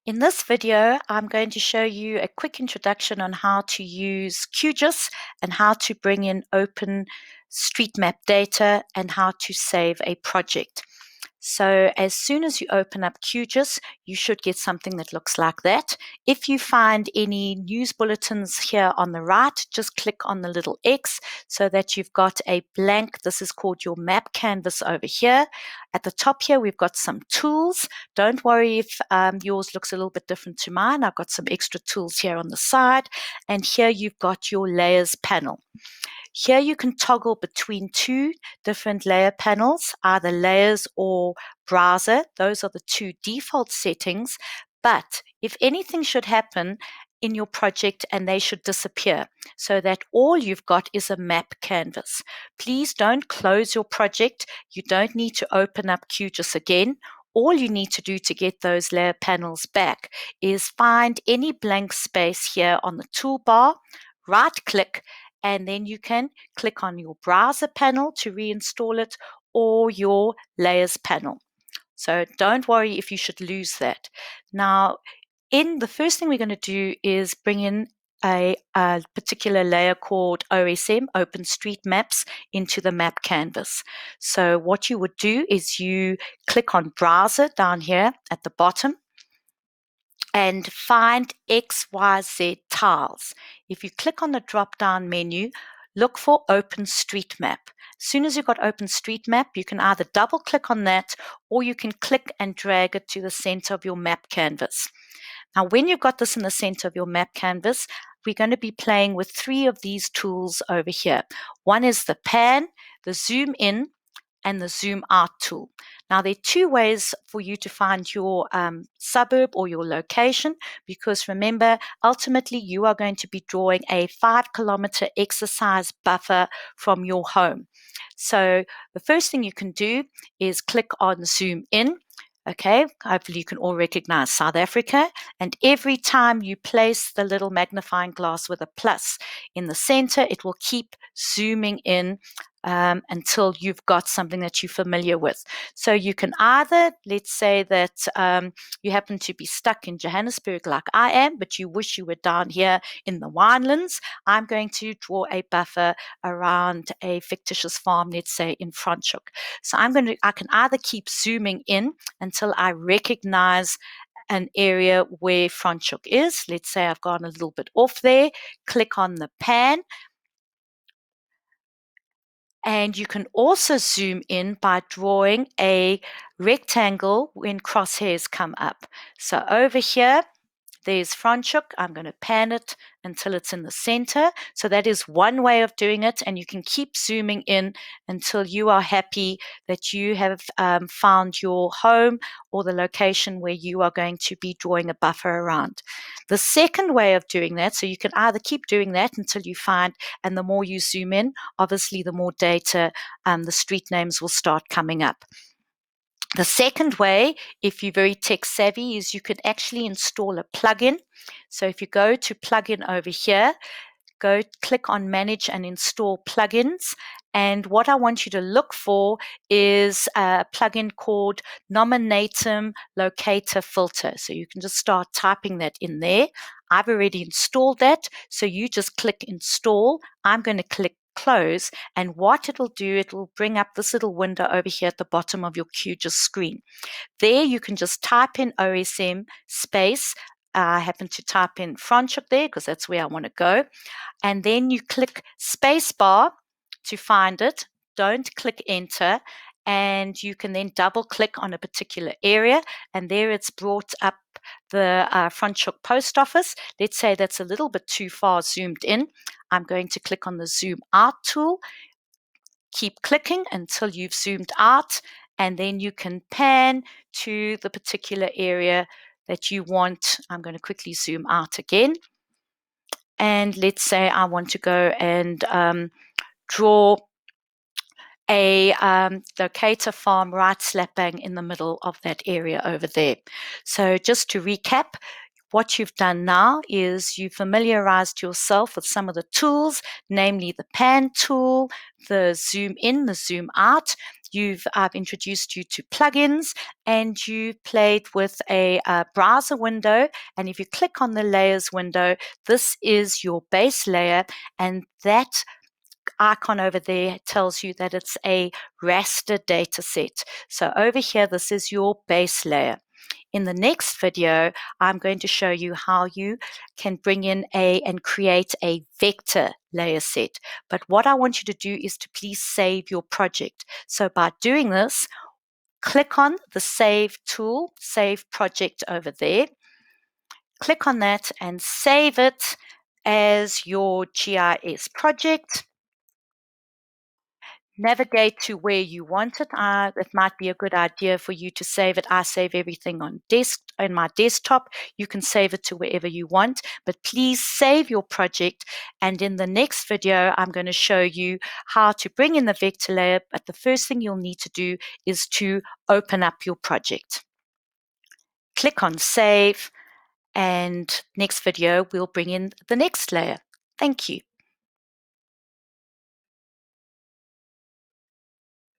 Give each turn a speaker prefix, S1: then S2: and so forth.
S1: In this video, I'm going to show you a quick introduction on how to use QGIS and how to bring in open street map data and how to save a project. So as soon as you open up QGIS, you should get something that looks like that. If you find any news bulletins here on the right, just click on the little X so that you've got a blank. This is called your map canvas over here. At the top here, we've got some tools. Don't worry if yours looks a little bit different to mine. I've got some extra tools here on the side. And here you've got your layers panel. Here you can toggle between two different layer panels, either layers or browser. Those are the two default settings. But if anything should happen in your project and they should disappear, so that all you've got is a map canvas, please don't close your project. You don't need to open up QGIS again. All you need to do to get those layer panels back is find any blank space here on the toolbar, right click, and then you can click on your browser panel to reinstall it or your layers panel. So don't worry if you should lose that. Now, the first thing we're going to do is bring in a particular layer called OSM, OpenStreetMaps, into the map canvas. So what you would do is you click on browser down here at the bottom and find XYZ tiles. If you click on the drop-down menu, look for OpenStreetMap. As soon as you've got OpenStreetMap, you can either double-click on that or you can click and drag it to the center of your map canvas. Now, when you've got this in the center of your map canvas, we're going to be playing with three of these tools over here. One is the pan, the zoom in, and the zoom out tool. Now, there are two ways for you to find your suburb or your location, because remember, ultimately, you are going to be drawing a 5-kilometer exercise buffer from your home. So the first thing you can do is click on zoom in. Okay, hopefully you can all recognize South Africa. And every time you place the little magnifying glass with a plus in the center, it will keep zooming in until you've got something that you're familiar with. So you can either, let's say that you happen to be stuck in Johannesburg like I am, but you wish you were down here in the winelands. I'm going to draw a buffer around a fictitious farm, let's say in Franschhoek. So I can either keep zooming in until I recognize an area where Franschhoek is. Let's say I've gone a little bit off there, click on the pan. And you can also zoom in by drawing a rectangle when crosshairs come up. So over here, there's Franschhoek. I'm going to pan it until it's in the center. So that is one way of doing it. And you can keep zooming in until you are happy that you have found your home or the location where you are going to be drawing a buffer around. The second way of doing that, so you can either keep doing that until you find, and the more you zoom in, obviously the more data, the street names will start coming up. The second way, if you're very tech savvy, is you can actually install a plugin. So if you go to plugin over here, go click on manage and install plugins. And what I want you to look for is a plugin called Nominatum Locator Filter. So you can just start typing that in there. I've already installed that. So you just click install. I'm going to click close, and what it'll do, it will bring up this little window over here at the bottom of your QGIS screen. There you can just type in OSM space. I happen to type in Franschhoek there because that's where I want to go. And then you click spacebar to find it. Don't click enter. And you can then double click on a particular area. And there it's brought up the Franschhoek post office. Let's say that's a little bit too far zoomed in. I'm going to click on the zoom out tool. Keep clicking until you've zoomed out. And then you can pan to the particular area that you want. I'm going to quickly zoom out again. And let's say I want to go and draw a locator farm right slap bang in the middle of that area over there. So just to recap, what you've done now is you familiarized yourself with some of the tools, namely the pan tool, the zoom in, the zoom out. I've introduced you to plugins, and you played with a browser window. And if you click on the layers window, this is your base layer, and that icon over there tells you that it's a raster data set. So over here, this is your base layer. In the next video, I'm going to show you how you can bring in and create a vector layer set. But what I want you to do is to please save your project. So by doing this, click on the Save tool, Save Project over there. Click on that and save it as your GIS project. Navigate to where you want it. It might be a good idea for you to save it. I save everything on my desktop. You can save it to wherever you want, but please save your project. And in the next video, I'm going to show you how to bring in the vector layer. But the first thing you'll need to do is to open up your project. Click on Save, and next video, we'll bring in the next layer. Thank you.